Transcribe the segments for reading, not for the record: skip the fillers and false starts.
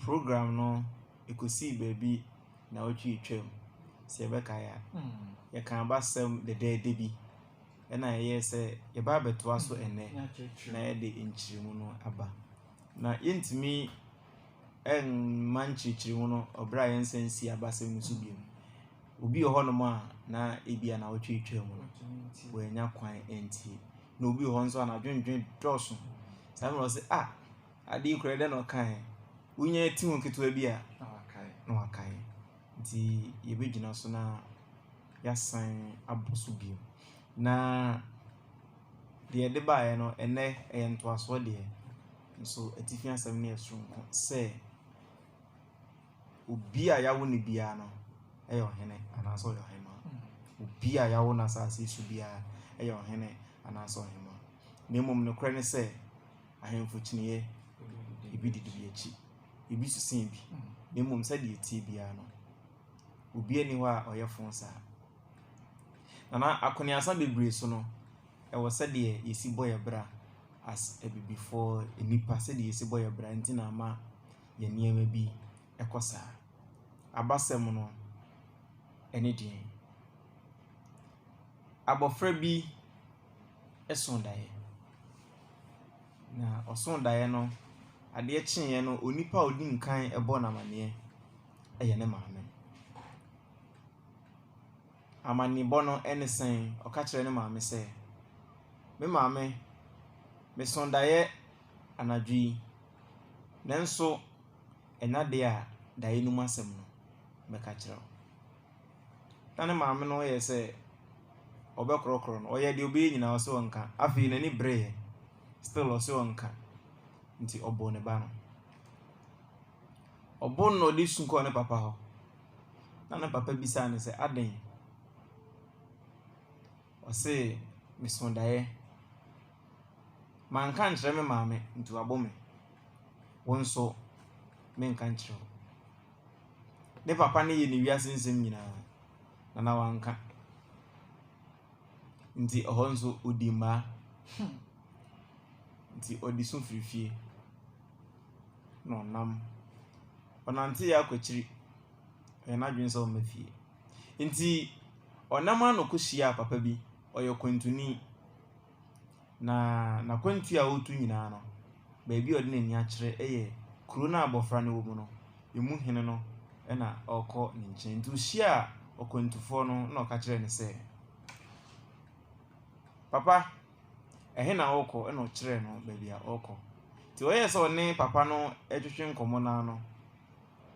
program no ekosi baby na otwi twam se yebeka ya ye kan basem de bi na ye se ye ba betoa so ene na ye de enchirimu no aba na yentimi manchichirimu no obra ye nsensi abasem so biem obi ho no ma na ebia na otwi twam no we nya kwan enti na obi ho nso na dwendwen doso Samuel say adi kure de no kan unye timu ketewa bi a na wakai nti yebegyina so na yasan aboso bi na de de baaye no ene ento aso de nso atifi asem na esronko se obi a yawo ne bia no eyo hene anaso yo hema obi a yawo na sase su bia eyo hene anaso hema nemum no kure ne se ahemfo chiniye ibi didi bi achi ibi susin bi nemum se de eti bia no obi ani ho a oyefon sa na akoniasa bebre so no ewo se de yesi boye bra as before enipa se de yesi boye bra ntina ma ye niema bi ekosa abasem no ene din abofra bi esondaye na osondaye no ade chinye no onipa odi nkan ebo na mane eye ne maame amani bono enesen oka kire ne maame se me maame me sondaye anadwi nenso enade a daye num asem no me ka kire tane maame no ye se obekrokro no oye de obi nyina so nka afi nani bre still also nka nti obo ne ba no obo no di sunko ne papa ho na papa bisa ne se aden o se me sondaye man kan kire me maame nti abo me wonso men kan kire ne papa ne ye ne wiase nsem nyina na wanka nti ohonso odima nti odisun firifie no nam onante ya kwachiri na dwense o mafie nti onama no koshia papa bi oyo kwantuni na kwantu a otu nyina no ba bi odi nani a kire eye kuro na abofra ne wo mu no emu hene no na okọ ne nchen nti oshia okwantufo no na oka kire ne se papa ehe na okọ na okire no ba bia okọ ti oye se one papa no etwetwe nkomo na no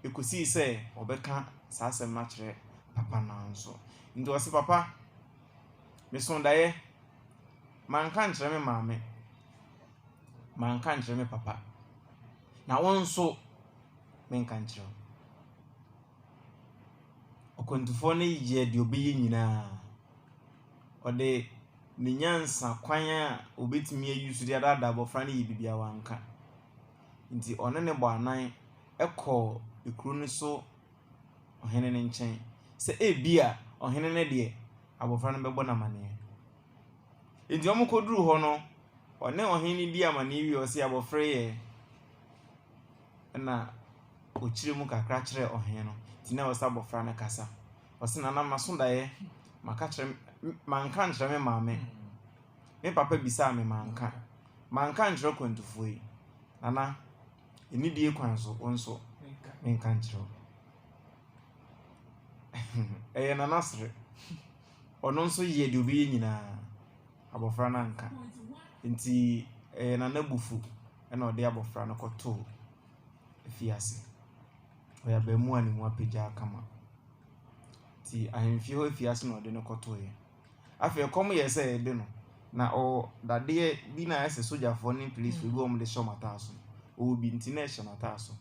ekosi se obeka saasem na kire papa na nso nti o se papa me sondaye man kan kire me maame man kan kire me papa na wonso men kan kire okwantufo ne ye de obi nyina ode ni nyansa kwan a obetimi ayusu de adada bofra ne yibibia wanka nti one ne bo anan ekọ ekuru ne so ohene ne nchen se ebia ohene ne de abofra ne bebo na mane nti omokoduru ho no one ohene di amane wi o se abofra ye na ochire mu kakra kire ohene no ti na wasa abofra ne kasa o se na masondaye maka kire mankan kire me maame me papa bisa me mankan kire kwantufo yi nana eni die kwan so onso menkan kire na nasre ono nso ye de obi nyina abofra na nka nti na nabufu na ode abofra no koto efiase oya ba mu ani mu apagya kama ti ahemfie ho efiase na ode no koto ye afi ekom ye se ede no na o dade bi na ese sojafo ne police we go mo de shomata so o bi nti na shomata so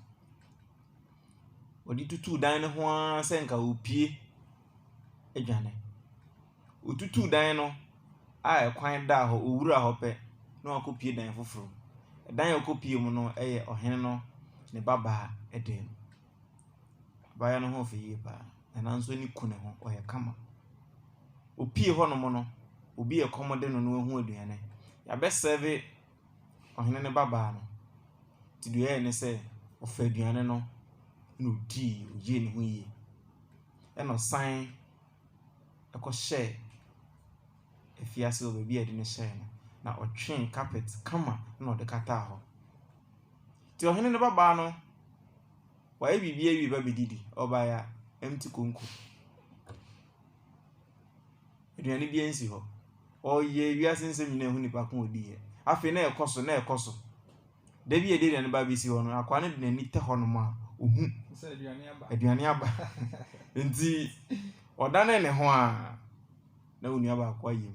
odi tutu dan ne ho a se nka opie edwane otutu dan no a ekwan da ho owura ho pe na akopie dan foforo dan akopie mu no eye ohene no ne baba eden baya no ho fe yi pa na nso ni ku ne ho oye kama opie ho no mo no obi ekomode no no hu aduane ya be serve ohene ne baba no ti duye ne se ofa aduane no no di oye ne ho yi eno san eko share efiase o baby ade ne share no na otwen carpet kama na ode kata ho ti ohene ne baba no wa e bibia wi ba bedidi oba ya empty konko eduane bi ensi ho oye wiase nsem nyina hu nipa ko odi ye afi na ekoso da bi ede ne ba bisi ho no akwa ne de nani te ho no ma ohu se eduane aba nti odane ne ho a na unu aba akwa yim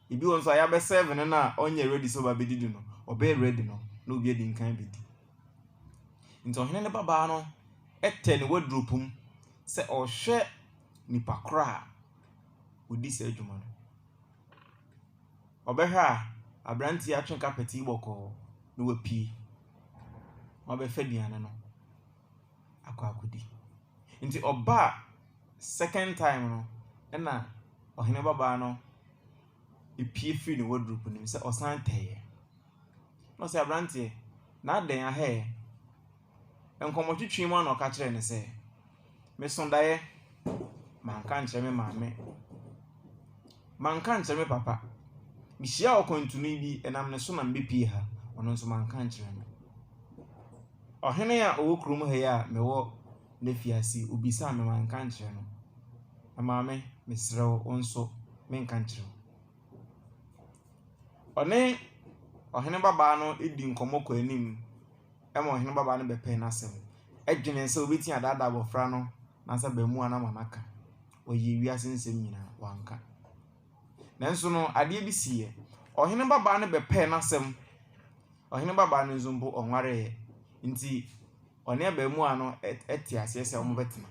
ibi won so aya be 7 na onye ready so ba bedidi no obe ready no na obi edi nkan bedi nti ohene ne baba no ete ne wardrobe se ohwe nipa kra odi se adwuma no obehwa abranti atwen carpet iboko no wapi obefa duane no akodi nti oba second time no na ohene baba no epie free ne wardrobe no se osan teye no se abranti na den ahe enkomo twetwe mu na oka kire ne se me sondaye manka nkyere me maame manka nkyere me papa bihia okontunu bi enam ne so na mbepie ha ono nso manka nkyere me ohene ya owokrum ha ya mewo na fiase obisa me manka nkyere no maame mesrew onso menka nkyere one ohene baba no edi nkomo kwa anim ema ohene baba no bepe na asem edwene se obeti adada abofra no na sa ba mu ana manaka oyi wiase nsem nyina wanka nanso no ade bi siye ohene baba no bepe na asem ohene baba no nzumbo onware nti one ba mu ano eti asese omo betena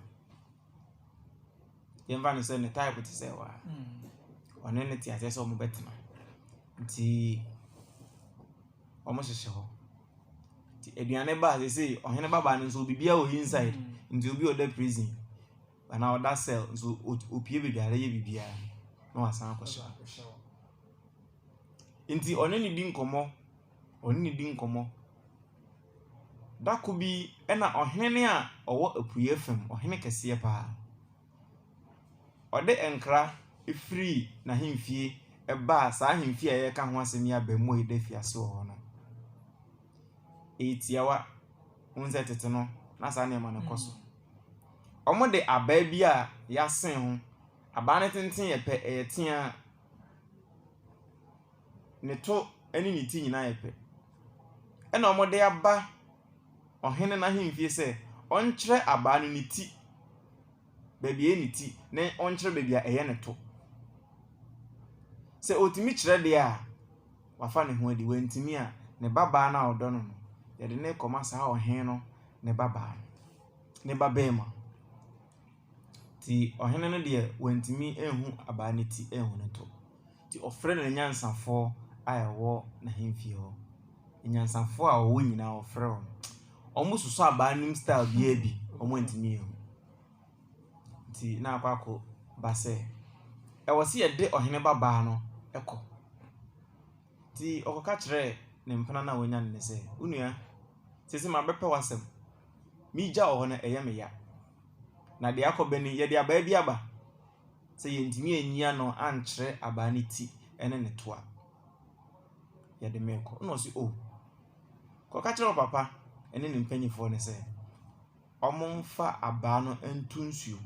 yemva no se ne type ti se wa one ne ti asese omo betena nti omo hyehyɛ ho ti eduane ba se ohene baba no nso bibia o inside nti obi o da prison ana o da cell nso opie beduare ye bibia na wasan akɔhyɛ nti one ne di nkomo dako bi ena ohene a owo apuye fam ohene kese pa ode enkra efiri na hemfie eba saa hemfie a ye ka ho asem ya ba mu e da fiase wo no etiawa unse tete no na saa ne ma ne koso omo de aba bi a ya sen ho aba ne tenten ye pe eyetia ne to eni ne ti nyina ye pe ena omo de aba ohene na hemfie se onkyere aba no ne ti baby eni ti ne onkyere baby a eye ne to se otimi kyere de a wafa ne ho adi wantimi a ne baba na odo no no ye de ne koma saa ohene no ne baba ne babema ti ohene no de wantimi ehu aba ne ti ehu ne to ti ofre no nyansafo a ewo na hemfie ho nyansafo a owo nyina ofre ho omo suso aba nim style bia bi omo ntimi ehu ti na akwako ba se ewo se ye de ohene baba no eko ti okoka kire ne mpana na wonya ne se unua sese ma bepe wasem mi gya oho na eye me ya na de akobeni ye de aba bi aba se ye ntimi anyia no ankyere aba ne ti ene ne to a ye de meko no se o koka kire papa ene ne mpanyifo ne se omomfa aba no entunsuo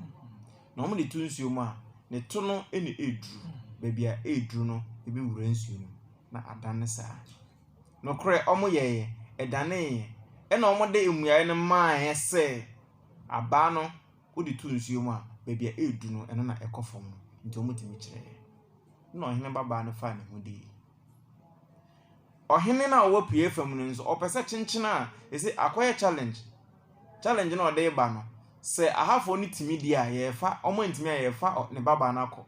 na omo de tunsuo mu a ne to no ene edru baby a edru no ebi wura nsuo no na adane saa no kore omo ye edane ena omo de emuaye ne maa se aba no odi tunsuo mu a baby a edru no ene na ekofom no nti omo timi kire na ohene baba no fa ne ho di ohene na owo pie fam no nso opese chenchena a ese akoye challenge na ode ba no se ahafo ni timi di a ye fa omo ntimi a ye fa ne baba na akọ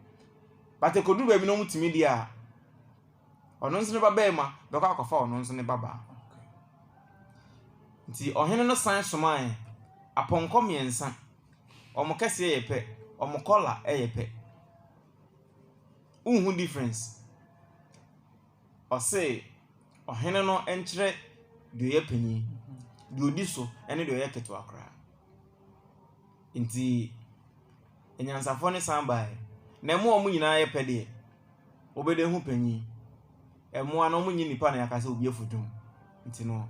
but ekodu ba bi no mutimi di a ono nso ne baba ma be kwa akọfa ono nso ne baba nti ohene no san soman aponko miensa omo kese ye pe omo kola ye pe unhu difference o say ohene no enkyere de ye panyi de odi so ene de ye keto akra nti enyansafo ne sambai na emu omu nyina ye pede obede hu panyi emu ana omu nyi nipa na yakase obi afudum nti no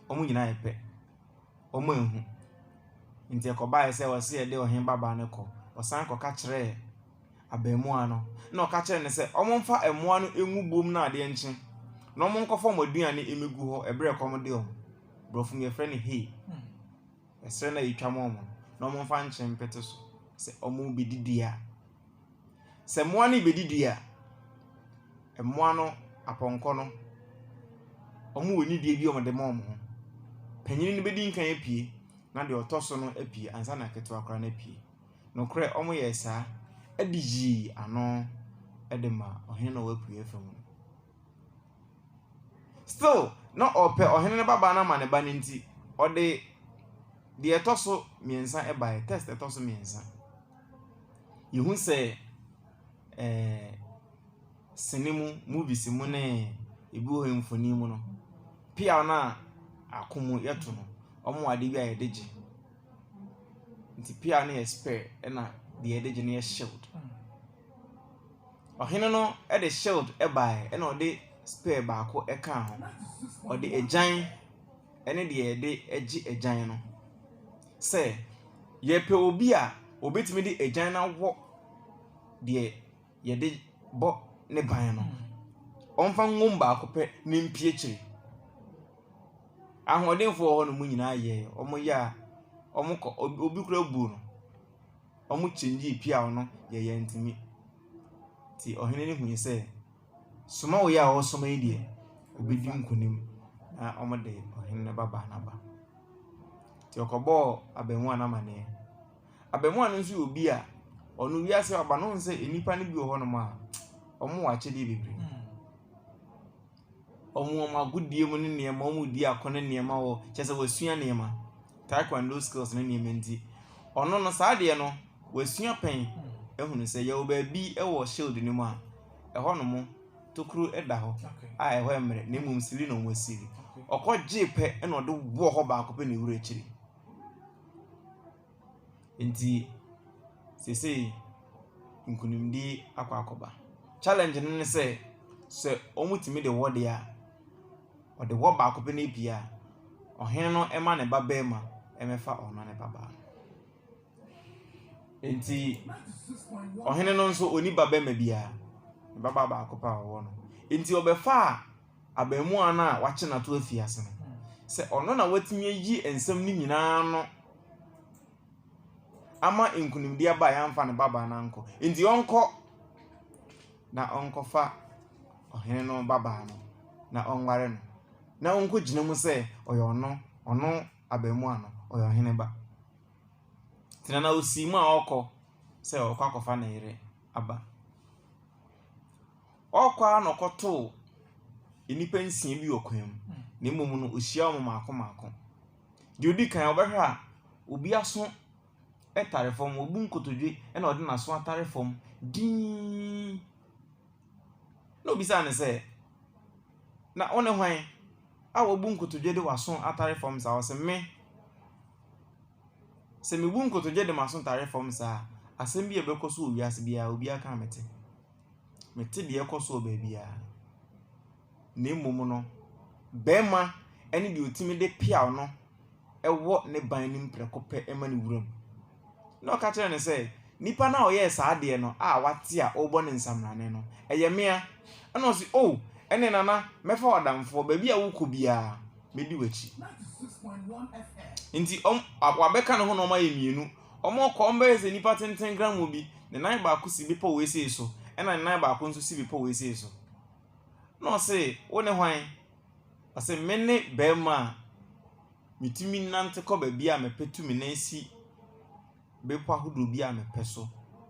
omu nyina ye pe omu ehu nti ekoba se wose ye de ohen baba ne ko osan ko ka kire abemu ano na o ka kire ne se omu mfa emu ano enwu bom na ade enche na omu nkofo moduane emegu ho ebre kom de o brofum ye frɛ ne hey esre na yitwa mo na omu mfa nche mpete so se omu bedidia se mo ani bedidia emu ano aponko no omu woni die bi o de mo mo panyin ni bedi nkan apie na de otoso no apie ansa na keto akra na apie no kre omu ye saa adiji ano edema ohen na wapue fam still no ope ohen ne baba na ma ne ba ne nti ode de etoso miensa ebae test etoso miensa yehu se sinemu movies mu ne ebi o hemfoni mu no pia na akomu yeto no omo ade bi aye deje nti pia na ye spare na de ye deje na ye shield ohene no e de shield ebae na ode spare baako eka ho ode ejan ene de ye de agi ejan no se ye pe obi a obetimi de ejan na wo de ye de bo ne ban no onfa ngom baako pe ne mpie kire ahodenfo ho no mu nyina ye omo ya omo ko obi kura bu no omo chenji pia no ye ntimi ti ohene ne hu se soma wo ya wo soma yi de obedi nkunim na omo de ohene ne baba na ba ti okobo abemu ana mane abemu anu nso obi a onu wiase aba no nse enipa ne bi ho no ma omo wa chede bebre omo magudie mu ne niema omo di akone niema wo chese wasua niema taekwondo skills ne niema nti ono no saade no wasua pen ehunu se ye oba bi ewo shield ni mu a eho no mo tokuru eda ho a eho emre ne mum siri no wasiri okoje pe ena ode wo ho ba akope ne wura chiri nti sese nkunimdi akwakoba challenge ne se omutimi de wode a ode wo ba akope ne bia ohen no ema ne baba ma emefa ono ne baba nti ohen no nso oni baba ma bia ne baba ba akopa wo no nti obefa abamu ana wache na to afiase no se ono na watimi yi ensem ni nyina no ama nkunimdi aba ya mfa ne baba na nko nti onko na onkofa ohen no baba no na onware no na onko gina mu se oyo ono abamu ano oyo ohen ba tina na osimu a okọ se okọ akofa na ire aba okwa na okoto enipa nsia bi okwam na emom no ohia o maako di odi kan obehwa obi aso etare fom obu nkotodwe na odi na so atare fom din no bisa ne se na one hwan a obu nkotodwe de waso atare fom sa o se me se me bu nkotodwe de maso atare fom sa asem bi ebekoso owi ase bia obi aka mete de ekoso ba bia na emom no bema ene de otimi de pia no ewo ne ban ni mprekope ema ne wuram no ka kire ne se nipa na oye saa de no a wate a obo ne nsamrane no eye mea ana o si ene nana mefa wadamfo ba bia wuko bia medi wachi nti wabeka no ho no ma ye mienu omo ko mba ese nipa tenten gram obi ne nan ba ko si bipo we sei so ena ne nan ba ko nso si bipo we sei so no se wo ne hwan ase menne bema mitimi nante ko ba bia mepetu me nan si bepo ahodo bia mepeso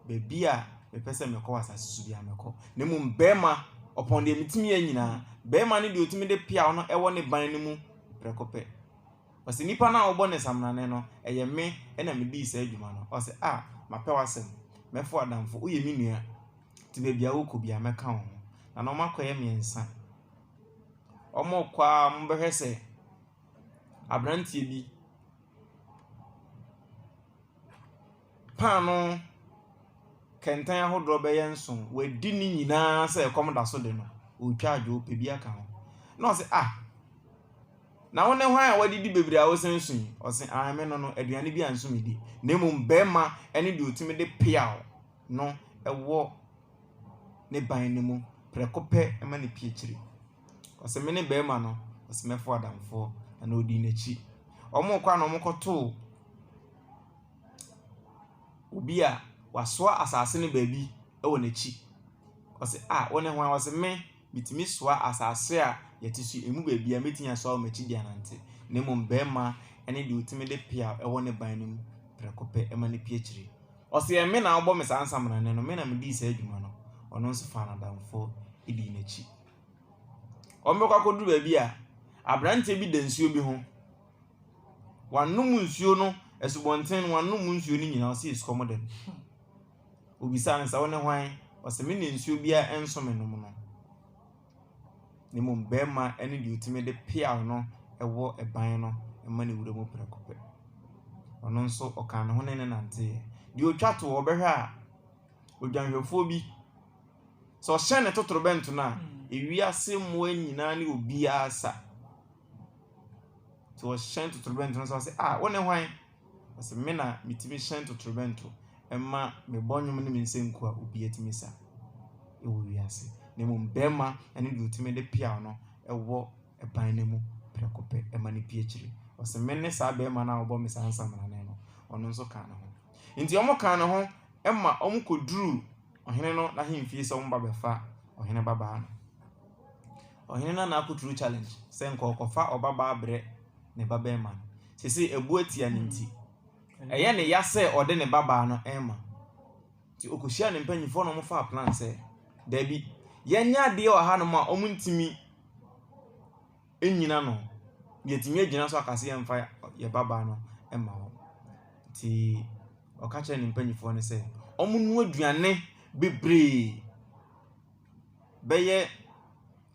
ba bia mepese mekọ asase so bia mekọ ne mum bema upon de mitimi anyina bema ne de otimi de pia no ewo ne ban ne mu prekope ose nipa na obo ne samnane no eye me na me di sa adwuma no ose mape wasem mefo adamfo uye mi nua ti be bia wo ko bia meka ho na no makoye miensa omo kwa mbehese abrantie bi pan no kɛntɛn ahodoɔ bɛyɛ nson wadi ni nyinaa sɛ ɛkɔm da so de no ɔtwa adwo pɛ bi aka ho na ɔsɛ na wo ne hwan a wadidi bebree a wosan so yi ɔsɛ me no aduane bi anso me di na mmom bɛrima ɛne deɛ otimi de piaw no ɛwɔ ne ban ne mu prɛko pɛ ɛma ne pie kyiri ɔsɛ me ne bɛrima no ɔsɛ mɛfo adamfoɔ na odi n'akyi ɔmo kɔ na ɔmo kɔtoo obi a wasoa asase ne baabi ɛwɔ n'akyi ɔsɛ wo ne hwan ɔsɛ me bitimi soa asase a yɛte so emu baabi a metinya soa ɔmachi di anante na mmom bɛrima ɛne deɛ otimi de pia ɛwɔ ne ban no mu prɛko pɛ ɛma ne pie kyiri ɔsɛ me na wobɔ me saa nsamrane no me na medi saa adwuma no ɔno nso fa nadamfoɔ edi n'akyi ɔmbɛkɔ akɔduru baabi a abrante bi da nsuo bi ho wanom nsuo no asubɔnten wanom nsuo no nyinaa ɔsɛ esukɔm de no obisa ne sɛ wo ne hwan ɔsɛ me ne nsuo bi a ɛnso me nom no ne mmom bɛrima ɛne deɛ otimi de piaw no ɛwɔ ɛban no ɛma ne wura mu prɛko pɛ ɔno nso ɔka ne ho ne nante deɛ otwa to ɔbɛhwɛ a odwanhwɛfoɔ bi sɛ ɔhyɛ ne totorobɛnto no a ewiase mmoa nyinaa ne obiara sa sɛ ɔhyɛn totorobɛnto no sɛ ɔsɛ wo ne hwan ɔsɛ me na metimi hyɛn totorobɛnto ɛma me bɔnwom ne me nsɛnku a obi atimi sa ɛwɔ wiase na mmom bɛrima ɛne deɛ otimi de piaw no ɛwɔ ɛban no mu prɛko pɛ ɛma ne pie kyiri ɔsɛ me ne saa bɛrima no a wɔbɔ me saa nsamrane no ɔno nso ka ne ho nti ɔmo ka ne ho ɛma ɔmo kɔduru ɔhene no n'ahemfie sɛ ɔmo ba bɛfa ɔhene babaa no ɔhene no na akɔturu challenge sɛ nkɔkɔfa ɔbabaa brɛ ne babɛrima no sese ebu atia ne nti ɛyɛ ne ya sɛ ɔde ne babaa no ɛma nti okohyia ne mpanyinfoɔ no ɔmo fa plan sɛ dabi yɛnya adeɛ wɔ ha no ma ɔmo ntimi enyina no yɛtimi agyina so akase yɛmfa yɛ babaa no ɛma hɔ nti ɔka kyerɛ ne mpanyinfoɔ no sɛ ɔmo no aduane bebree bɛyɛ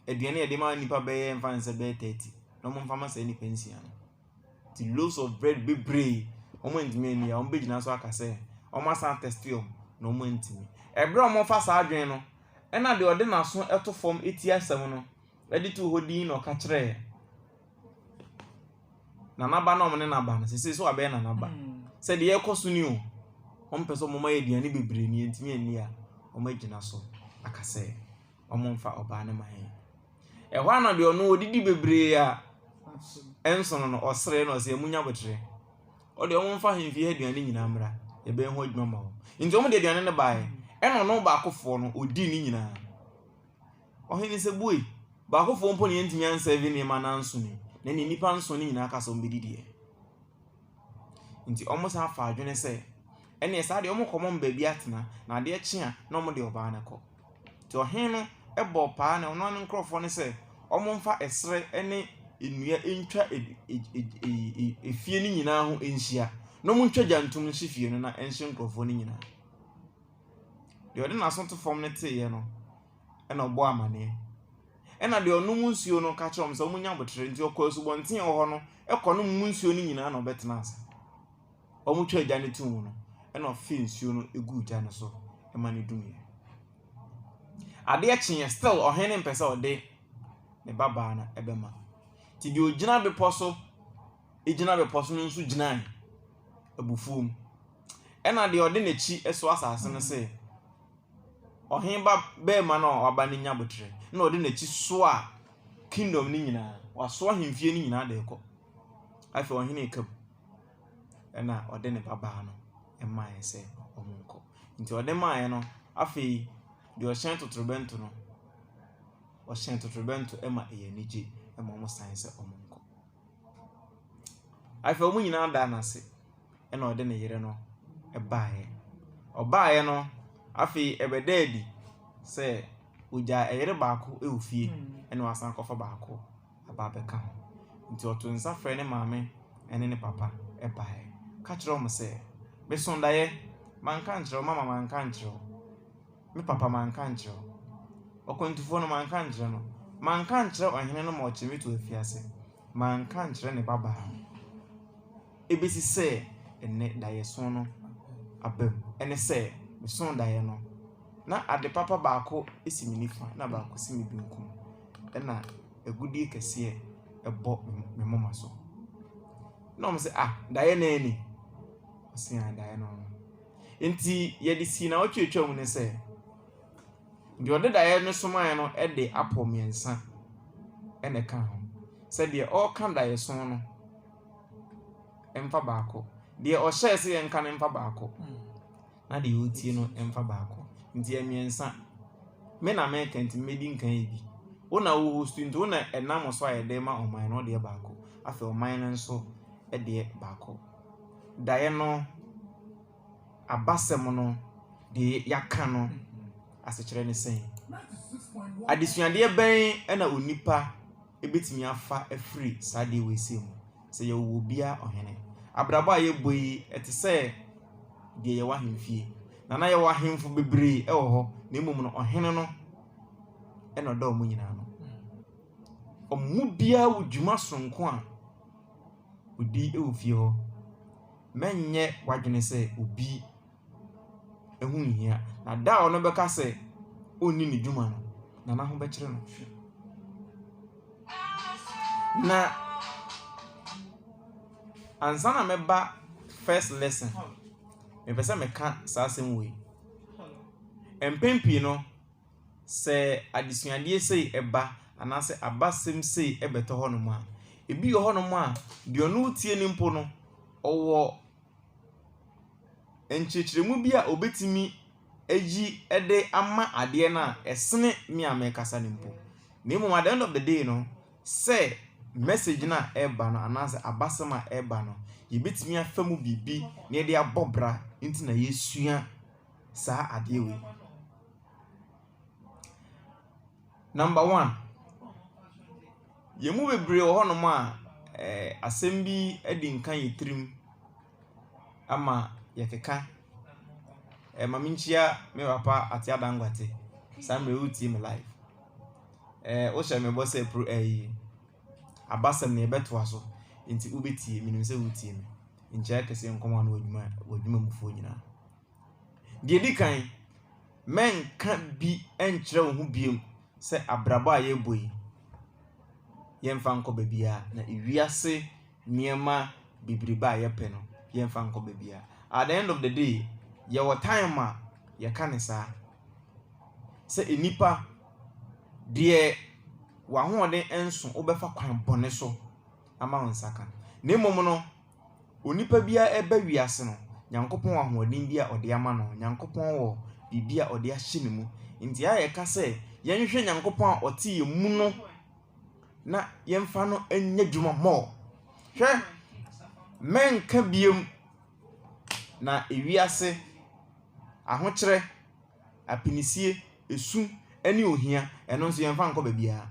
aduane yɛde ma nipa bɛyɛ mfa nsɛ bɛyɛ 30 na ɔmo mfa ma sɛ nipa nsia no nti loaves of bread bebree ɔmo ntimi ani a ɔmo bɛgyina so aka sɛ ɔmo asan testi ɔmo na ɔmo ntimi ɛbrɛ ɔmo fa saa adwene no ɛna deɛ ɔde n'aso ɛto fam eti asɛm no ɛde to hɔ din na ɔka kyerɛ nanaba na ɔmo ne naba no sese so abɛyɛ nanaba sɛ deɛ ɛkɔ so ni o ɔmo pɛ sɛ ɔmo ma yɛ aduane bebree ni ntimi ani a ɔmo agyina so aka sɛ ɔmo mfa ɔbaa ne man ɛhɔ ana deɛ ɔno odidi bebree a ɛnsono no ɔsrɛ no ɔsɛ emunya botre ɔde ɔmo mfa hemfie aduane nyinaa mmra yɛbɛn ho adwuma ma wo nti ɔmo de aduane ne bae ɛna ɔno baakofoɔ no odi ne nyinaa ɔhene sɛ bue baakofoɔ mpo ne ntimi ansɛve ne ma nanso ni na ne nipa nso ne nyinaa ka sɛ ɔmo bɛdidi nti ɔmo sa afa adwene sɛ ɛne saa deɛ ɔmo kɔmɔ baabi atena na adeɛ kyea na ɔmo de ɔbaa ne kɔ nti ɔhene no ɛbɔ paa na ɔno ne nkrɔfoɔ ne sɛ ɔmo mfa ɛsrɛ ɛne nnua ntwa efie ne nyinaa ho enhyia na ɔmo ntwa gyantum hye fie no na ɛnhye nkrɔfoɔ ne nyinaa deɛ ɔde n'aso to fam ne teeɛ no ɛna ɔbɔ amane ɛna deɛ ɔno mu nsuo no ka kyerɛ ɔmo sɛ ɔmo nya botere nti ɔkɔ asubɔnten hɔ no ɛkɔ no mu nsuo no nyinaa na ɔbɛtena ase ɔmo twa agya ne tum no ɛna ɔfe nsuo no egu gya no so ɛma ne dumie adeɛ kyeɛ still ɔhene mpɛ sɛ ɔde ne babaa no ɛbɛma ti deɛ ogyina bepɔ so no nso gyinae abufuo mu ɛna deɛ ɔde n'akyi ɛso asase no sɛ ɔhene bɛɛma no a ɔba ne nya botere na ɔde n'akyi so a kingdom ne nyinaa waso ahemfie ne nyinaa de ɛkɔ afei ɔhene ekam ɛna ɔde ne babaa no ɛmaa sɛ ɔmo nkɔ nti ɔde maa no afei deɛ ɔhyɛn totorobɛnto no ɔhyɛn totorobɛnto ɛma ɛyɛ anigye ɛma ɔmo san sɛ ɔmo nkɔ afei ɔmo nyinaa da n'ase ɛna ɔde ne yere no ɔbaeɛ no afei ɛbɛda adi sɛ ogya ɛyere baako ɛwɔ fie ɛna wasan kɔfa baako aba abɛka ho nti ɔto nsa frɛ ne maame ɛne ne papa ɛbaeɛ ka kyerɛ ɔmo sɛ besondaeɛ manka nkyerɛ mama manka nkyerɛ me papa manka nkyerɛ ɔkwantufoɔ no manka nkyerɛ no manka nkyerɛ ɔhene no ma ɔkyerɛ me to afiase manka nkyerɛ ne babaa ebesi sɛ enne daeɛ so no abam ene se me son dae no na ade papa baako esi me nifa na baako si me benkum na agudi kese ebo me mama so na mo se dae na ani osi dae no enti ye de si na otwetwa mu ne se de ode dae no soman no de apo miensa ene ka ho se de o kan dae so no emfa baako de o hye se yenka ne emfa baako na de otie no emfa baako nti emiensa me na me kenti medi nkan yi ona wo host nti ona enam so ayede ma oman no de baako afa oman no nso de baako dae no abasem no de yaka no asechire ne sen adesuade ben na onipa ebetimi afa afri sade we sem se ye wo bia ohene abrabo aye boyi etese de ye wa hemfie na ye wa hemfo bebre e wo ho na emum no ohene no na odo mu nyina no omu bia wudwuma sonko a odi e wo fie ho menye wadwene se obi ehu hia na da ono beka se oni ni dwuma no na ho be kire no na ansana meba first lesson me pese me ka sasem we empempi no se adesuade sei eba anase abasem sei ebeto ho no ma ebi ho no ma de ono tie ni mpo no owo enchechiremu bia obetimi eji ede ama ade na esene mi amekasa ni mpo na emu at the end of the day no say message na eba no anase abasema eba no yebetimi afamu bibi na de abobra nti na yesua sa ade we. Number 1 yemu bebre ho no ma asem bi edi nkan yetrim ama yekeka maminchia me papa ati adangwate samre uti me live o she me boss pro abasem na ebeto aso nti ubeti minim se uti me nche kese nkomo na odwuma mufo nyina de dikan men ka bi enkyere wo hu biem se abrabo aye boyi yemfa nko babia na ewiase niema bibriba aye pe no yemfa nko babia at the end of the day your time ya kanisa se enipa de wa hoode enso obefa kwan bone so ama onsaka na mmom no onipa bia eba wiase no nyankopon wa hoodin bia ode ama no nyankopon wo bibia ode ahye ne mu nti aye ka se yenhwe nyankopon a ote yemu no na yemfa no anya dwuma mo hwe men ka biem na ewiase ahokyere apinisie esu eni ohia eno nso yemfa nko babia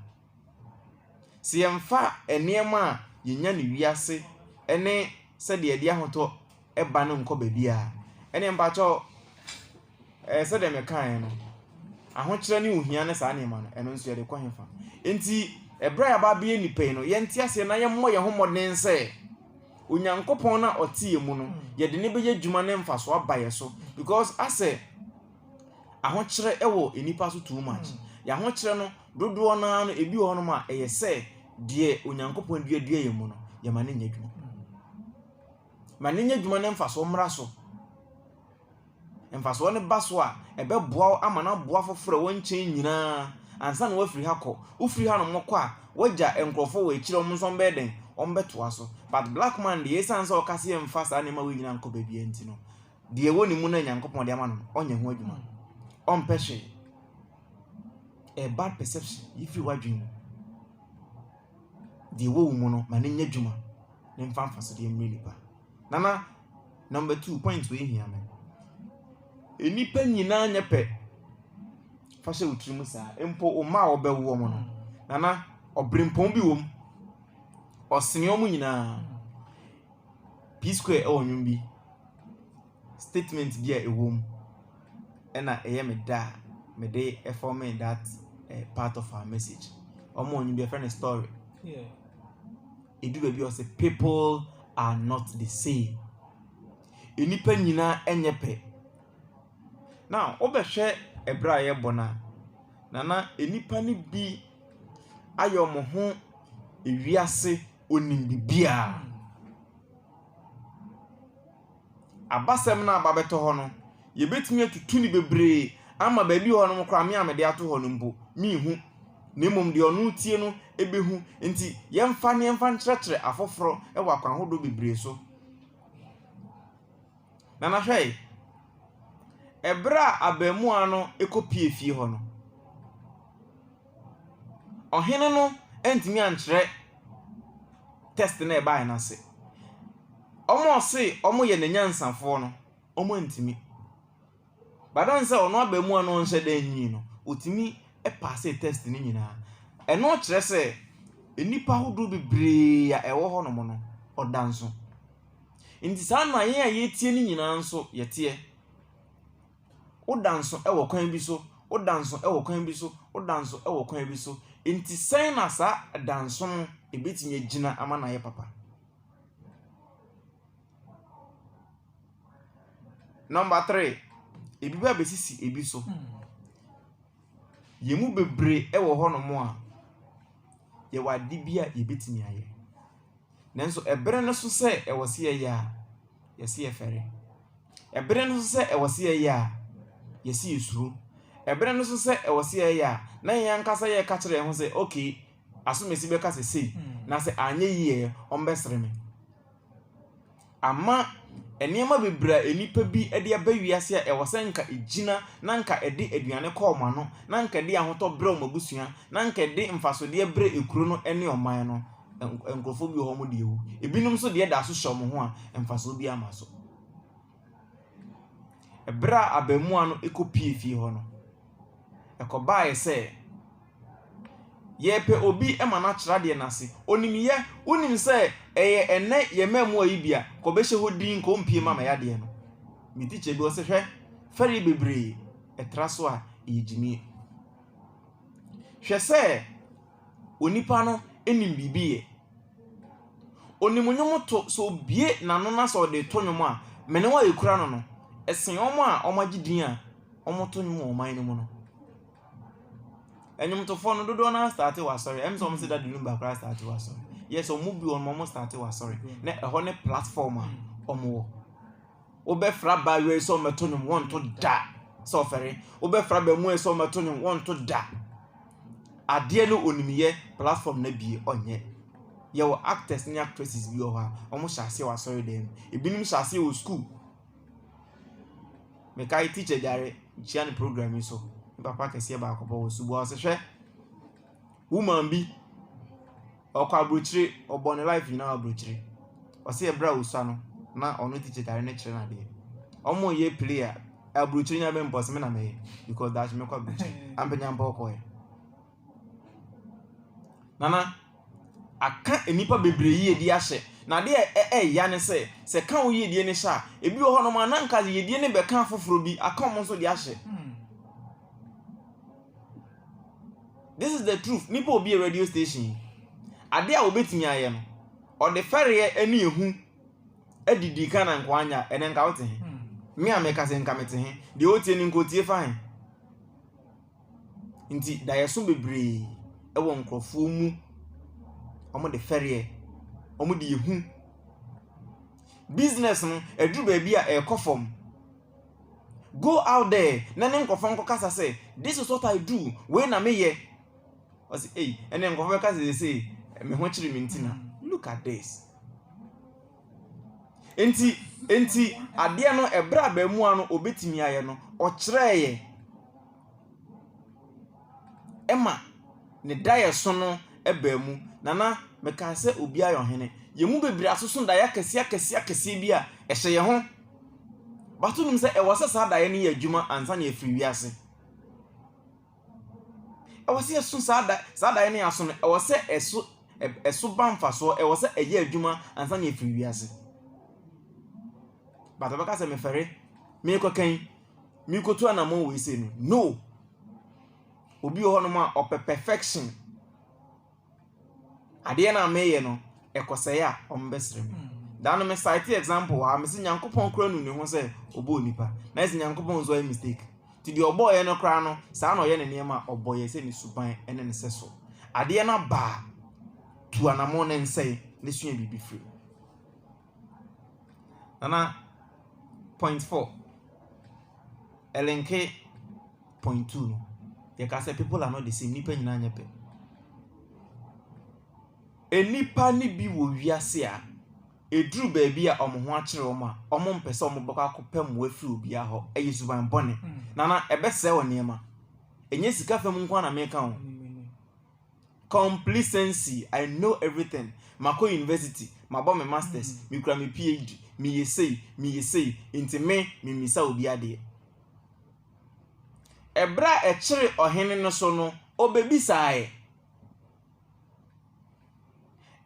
si yemfa eniema yenya ne wiase ene se de ade ahoto eba no nko babia ene mba cho se de mekan no ahokyere ne ohia ne sa ne ma no eno nso ye de kwa hemfa enti ebra ya ba bia ni pei no yenti ase na ye mmɔ ye homoden se onyankopon na ɔte yemu no ye de ne beye dwuma ne mfa so aba ye so because ase ahokyere ewo enipa so too much ya ahokyere no dodo na no ebi ho no ma eye se de onyankopon dua yemu no ye ma ne nya dwuma ma ne nya dwuma ne mfa so mra so mfa so ne baso a ebe boa ama na boa foforo wonchen nyina ansa na wafiri hako ufiri ha no mokọ a wagya enkrofo we kire om nso mbeden ombeto aso but black man de esansa okase emfa sa ne ma we nyina nko babia enti no de ewo ni mu na nyankopon de ama no onye ho adwuma ompehwe a bad perception if you wadwin de ewo mu no ma ne nya adwuma ne mfa mfa so de emri nipa nana number 2 point we hia me enipa nyina nya pe fashe utirimu saa empo o ma obewo mo no nana obrimpon bi wom osene omu nyina P Square e wonwum bi statement bi a ewom ena eye me da me dey informing that part of our message omo onwum bi a friend story edu be bi o say people are not the same enipa nyina enye pe now obehwe ebra ye bona nana enipa ni bi ayo mo ho ewiase onim bibia abasem na ababeto ho no ye betumi atutu ni bebre ama ba bi ho no kra me amede ato ho no mbo mi hu nemom de onu tie no ebehu nti yemfa nkyerɛkyerɛ afoforo ewa akwan hodo bebre so na na hwɛ ebra abamua no ekopie fie ho no ohene no entimi ankyerɛ test na eba na se omo se omo ye nanyansafo no omo ntimi badan se ono abamua no nhyɛ da nyi no otimi pass test ni nyina eno kyerɛ sɛ enipa hodo bebre ya ɛwɔ ho no mo no odanso nti saa na ye a yetie ni nyina nso yete odanso ɛwɔ kwan bi so odanso ɛwɔ kwan bi so odanso ɛwɔ kwan bi so nti sɛn na saa danso no ebetimi agina ama na ye papa number 3 ebi ba besisi ebi so yemu bebre ewo ho no mo a ye wade bia ye betimi aye nanso ebre no so se ewo se ye ya ye se ye fere ebre no so se ewo se ye ya ye se yesuru ebre no so se ewo se ye ya na yan kasa ye ka kire ho se okay asomesi be ka se sei na se anye ye ombesere me ama eniema bebra enipa bi ede abawiase a ewose nka ejina na nka ede aduane kɔ ɔma no na nka de ahotɔ bre ɔmabusua na nka de mfasode bre ekuro no ene ɔman no enkrofo bi hɔ mo de ewu ebinum so de da so hyɛ ɔmo ho a mfaso bi ama so ebra abamua no ekopie fie hɔ no ekɔbaa sɛ yepe obi ema na kyerɛ de na se onimiye unim sɛ eye ene ye mamu ayi bia ko be hye hodin ko mpie mama ya de no mi teacher bi o se hwɛ feri bebre etraso a yijimi hwɛ sɛ onipa no enim bibie onimunyomo to so bie nano na so de to nyomo a mene wa ekura no no esen omo a omagidin a omo to nyomo oman no mu no enyum to phone dodo na start wa sorry em so say that the number class start wa sorry yes o mu bi on mo start wa sorry na e ne platform a omo wo be fra ba we so meto nyum won to da so fere wo be fra ba mu so meto nyum won to da ade no onimiye platform na bie onye ye wo actors ni actresses bi o ha omo hyase wa sorry dem ebinim hyase o school me kai teacher jare chian program so papa kese ba akọbọ osubo ọsehwe woman bi ọkọ abrochire ọbọ ne life na abrochire ọse ebra osa no na ono teacher tare ne kire na de omo ye player abrochire nya be mpose me na me because that me kwa abrochire ampenya mpa okoye nana aka enipa bebre yi edi ahye na de ya ne se ka wo yi edi ne sha ebi ho no ma na nka ye edi ne be ka foforo bi aka mo so de ahye. This is the truth. Nipo be a radio station. Ade a obetimi aye no. O de fere eni ehu edidi kana nkwanya ene nka wote he. Me ameka se nka mete he. De otie ni nkotie fine. Nti da yeso bebre ewo nkrofo mu. Omo de fere omo de ehu. Business no edru ba bia e kofom. Go out there. Na ne nkrofo nkokasa say, this is what I do. We na me ye. I say, hey, and then go back as say, me ho chiri mintina. Look at this. Enti ade no ebra ba mu ano obetimi aye no o kyereye. Ema ne daye so no eba mu nana me kan se obi ayo hene. Ye mu bebre asoso daye akese bi a ehye ye ho. Batu nim se e wose sa daye ne ye adwuma ansa na efiri wiase. Ewose yesu sada ne aso no ewose eso bamfa so ewose eye adwuma ansa na efiri wiase bata baka se me fere me kokan me kotu anamo we say no obi ho no ma o perfection ade na meye no ekoseye a ombesere me Dan me cite example ha me se Nyankopon kura nu ne ho se obo nipa na ese Nyankopon zo mistake ti di obo ye no kra no sa na oye ne niam obo ye se ni suban ene ne seso ade na ba tu anamo ne nsei ne sua bibi free nana point 4 elenke point 2 no ye ka say people are not the same nipa nyina anya pe enipa ni bi wo wiase a eduru ba bi a omo ho akere omo a omo mpese omo bako akopam wafiri obi a ho eyesuban bone nana ebese wo niema enye sika fam nko na meka ho complacency. I know everything. Mako university, mabo me masters, mi kura me PhD, mi yesei, inti me misa obi ade. Ebra echere ohene no so no, obebisa aye.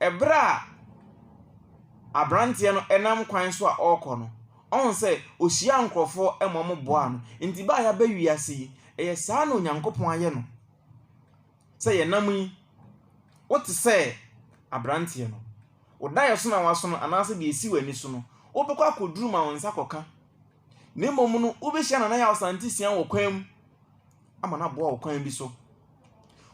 Ebra abrantie no enam kwan so a okọ no. On say ohia nkrofo emomo boa no. Inti ba ya ba wiase, eye saa no Nyankopon aye no. Say ye nam yi what to say abrantie no oda ye so na waso no anase de esi wani so no obekwa akoduru ma wonsa koka na mmom no obehia na ya osantisia wo kwam ama na boa wo kwam bi so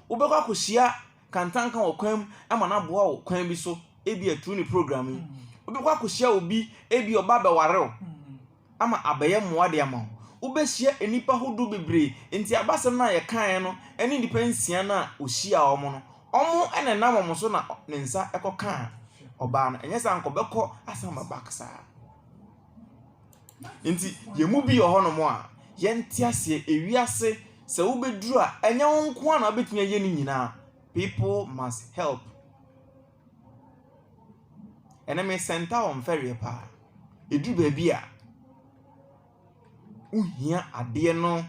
obekwa akohia kantanka wo kwam ama na boa wo kwam bi so ebi atu ni program yi obekwa akohia obi ebi oba be ware ama abaye moade ama obehia enipa hodu bebre enti abasem na ye kan no eni nipa nsia na ohia omo no omo ene na momo so na ne nsa ekoka oba no enye sa nkobeko asama baksa enti yemu bi oho no mo a ye ntiase ewiase se wo beduru a enye wonko na obetumi ye ni nyina people must help enemy center on ferry pa edu ba bi a uhia ade no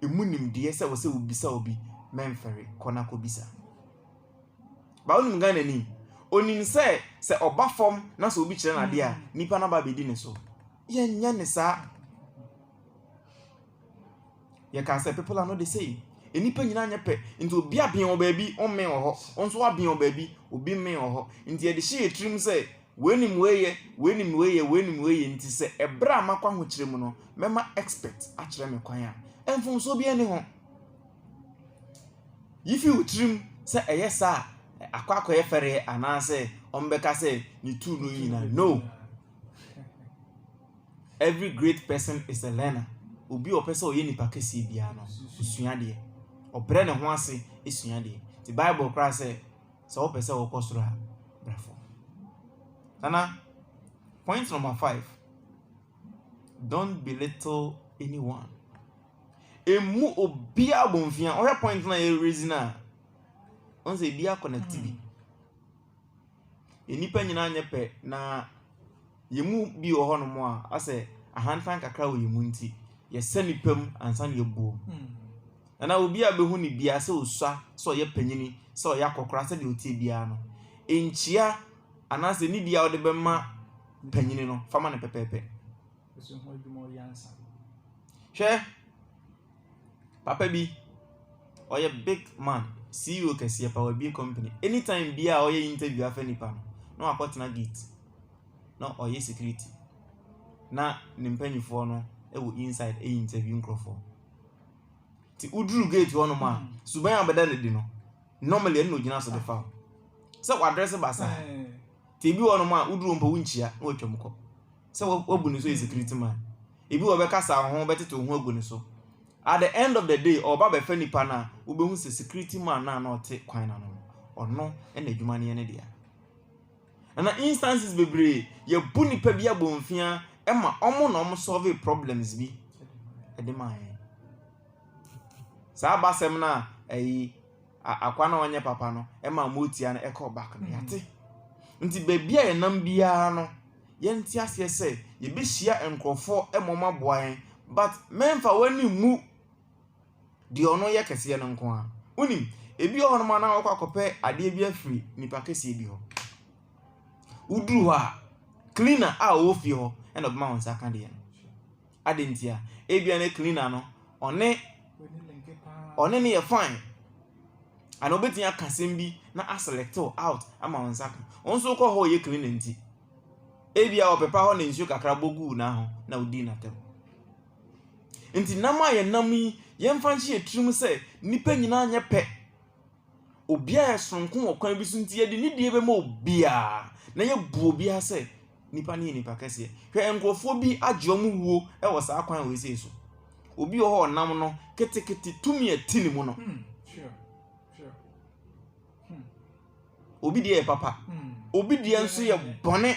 emunimde se wo se obisa obi memfere kona ko bisa ba onim Ghana ni onim se oba fom na so obi kire na ade a nipa na ba bedi ne so ye nya ne sa ye ka say people are not the same enipa nyina anya pe nti obi aben o ba bi o men o ho onso aben o ba bi obi men o ho nti ye de hye etrim se wenim weye nti se ebra makwa ho kire mu no mema expert a kire me kwan a emfom so bi ani ho yifi utrim se eyesa akwa ye fere anase ombeka se ni tu no yina no every great person is a learner obi opese oye ni pakesi bia no usua de obre ne ho ase esua de the bible cry say so opese wo kosoro brafo nana point number 5 don't belittle anyone emu obi abonfia oya point na e reason na on say bia connectivity enipa nyina anya pe na yemu bi wo hono mo a ase ahantan kakra wo yemu nti ye sanipam ansa ne yebuo na obi abehu ni bia se osua so ye panyini so ya kokora se de otie bia no enchia anase ni dia ode bema panyini no fama ne pepepe eso ho adwuma yansa hwe papa bi oye big man CEO kese power bi company anytime bia oye interview afa nipa no akotena gate no oye security na ne mpanyifo no ewo inside interview nkrofo ti udru gate wono ma suban abeda ne di no normally no gina so de fa se wa address basa ti bi wono ma udru mpa wunchia na otwamko se wabu ne so security man ebi wo be kasa ho betete ho agu ne so at the end of the day oba be fa nipa na wo be hu se security man na ote kwan na no ono na adwuma ne ne dia na instances bebre ye bu nipa bia bomfia ema omo na omo solve problems bi edema sa basem na akwa na onye papa no ema motia na eko back na yate nti bebia ye nam bia no ye nti ase se ye be hia enkrofo emoma boan but memfa wani mu di ono ye kese no nko a unim ebi ono ma na akwakope ade bi afiri nipa kese bi ho udru ha cleaner a ofi ho and of mounts akande no adentia ebia na cleaner no one ne ye fine and obetin akasem bi na select out ama wonsaka onso ko ho ye cleaner nti ebia opepa ho na nsuo kakra bogu na ho na odi na tem nti nam aye nam yi yemfa nchi etrim se nipa nyina anye pe obia esonko wo kwan bi so nti ye de ni die be ma obia na ye bu obia se nipa ni nipa kase hwe enkrofo bi agyeom wuo e wo sa kwan we se so obi ho nam no ketekete tumi atini mu no Sure. obi die papa obi die nso ye bone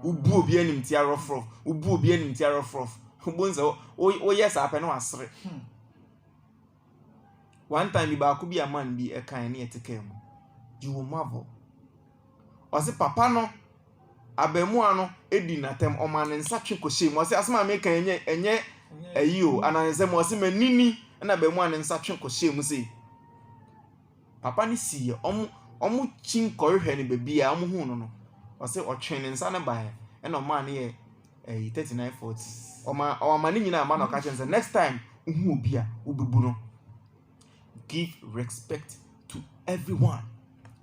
ubu obi anim ti arofrof ubu obi anim ti arofrof bonza o yes ape no asre one time ba ko bi a man bi e kan na eteke mu you will marvel ose papa no abemu ano edi na tem o man nsa twe kohye mu ose asema me kan enye ayio ananse mu ose manini na abemu ano nsa twe kohye mu sei papa ni siye omu chin korhwe ne bebi a omu hu no ose otwen nsa ne bae e no man ye 3940 o ma ni nyina ma no ka chense next time uhu obi a obebu no give respect to everyone.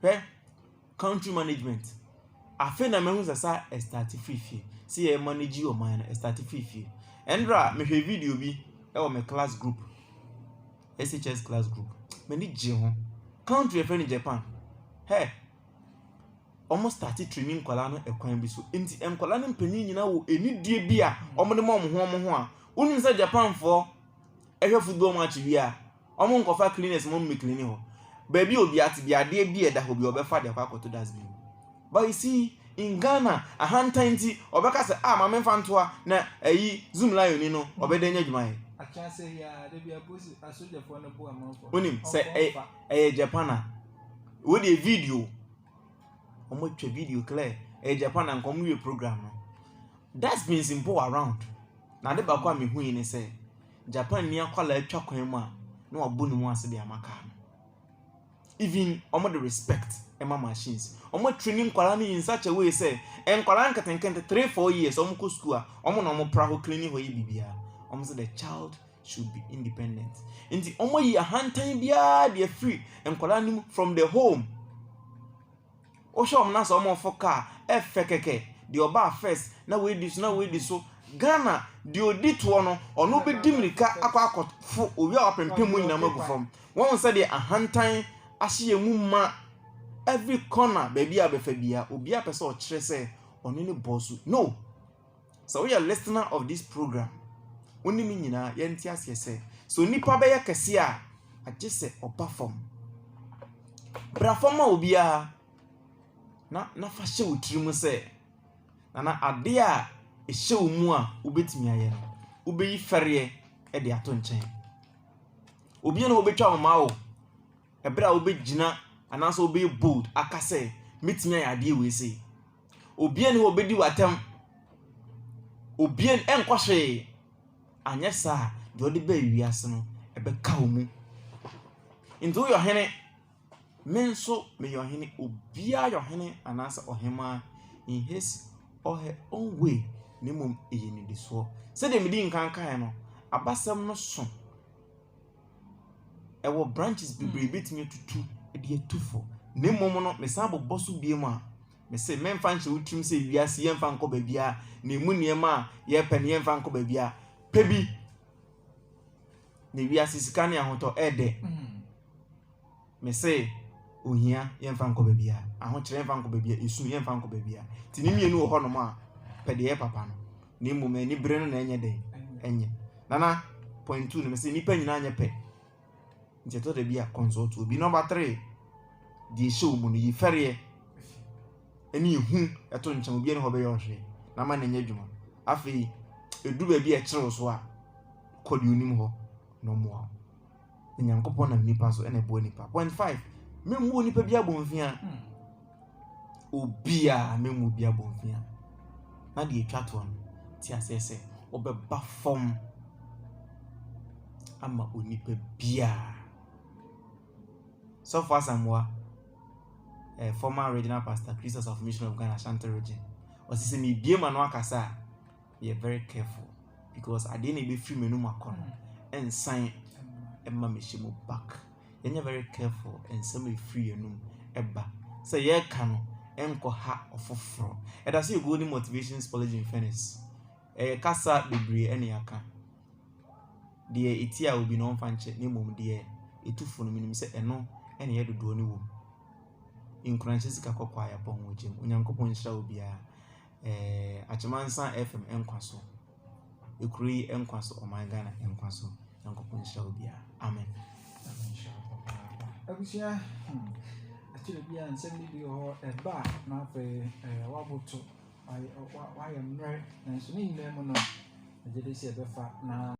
Okay? Country management. Afe na mehu sasa start free. See e manage your mind start free. Endra me hwe video bi e wo me class group. SHS class group. Me ni je ho. Country friend in Japan. Hey. Almost started training kwala no ekwan bi so. Enti kwala no mpanyin nyina wo enidie bi a omo ne mo ho a. Unim say Japan for ehwe football match bi a omo nkofa cleaners mo me clean ho baby obi ati bi ade bi eda ho bi obefa de kwa koto dustbin but you see in Ghana a hantanti obeka say ma memfa ntoa na ayi zoom lion ni no obeda nya dwuma he acha say ya de bi abosi asoja for no bo amanfo onim say Japan we dey video omo twa video clear Japan and come we program no that's been simple around na de ba kwa me hu ni say Japan ni akwala atwa kwan mu a no abonu mu ase de amaka even omo the respect ema machines omo training kwala ni in such a way say en kwala nketenkente 3-4 years omo ko school a omo na omo praho cleaning ho yibibia omo say the child should be independent nti omo yi ahantan bia de free en kwala ni from the home o show omo na so omo foka e fekeke de oba first na we this so Ghana di odito no ono be dimirika akwa fo owi a pempem nyina magu from won say de ahantan ahye mu ma every corner baby abefa bia obi a pese o kire say ono ne boss no so we are listener of this program oni mi nyina ye nti ase say so nipa be ye kese a agye se oba form bra form a obi a na fa hye wotirimu say na ade a ehye mu a ubetimi aye no ubeyi fere e de ato nchen obi na obetwa mama o ebra obegina anaso obeyi bold akase metimi aye ade we sei obi na obedi watem obi enkwahwe anya sa de odi ba wiase no ebe ka omu into yo hene menso me yo hene obi a yo hene anasa ohema in his or her own way nemum eyeni diso se de medi nkankan no abasem no so ewo branches bibre betimi tutu e de atufo nemum no me san boboso biem a me se memfa nche wutrim se wiase yemfa nko ba bia na emu niema ye pene yemfa nko ba bia pebi ne wiase sika ne ahoto ede me se ohia yemfa nko ba bia aho kire yemfa nko ba bia esu yemfa nko ba bia tinimie nu ho no ma pede papa no nemu me ni bre no na enye den enye nana point 2 no me se nipa nyina anye pe nti to de bia consult obi number 3 di show mu ni fere eni ehu eto nchen obi ene ho be yohwe na ma na enye dwuma afi edu ba bia kire so a kodi onim ho no mo nyankopon na nipa so ene bo nipa point 5 memmu nipa bia bonfia obi a memmu bia bonfia na de etwato no ti asese obeba form ama onipa bia so far Samoa former regional pastor Christos of Mission of Ghana Ashanti region was say me bia ma no akasa be very careful because ade na be free menu makono and sign emma meshimo back you're very careful and some free enum eba say ye ka no enko ha ofoforo eda say go ni motivation psychology in fairness kasa bebre ene aka de etia obi no mfa nche ne mom de etufo no minim se eno ene ye dodo ne wo inkuranche sika kokwa ya pon wojem onyankopon hira obi a achemansa fm enkwaso ekuri enkwaso omanga na enkwaso nyankopon hira obi a amen abusia actually bia nsem ni bi ho eba na fe waboto why am right na so ni nyina mu no agede se befa na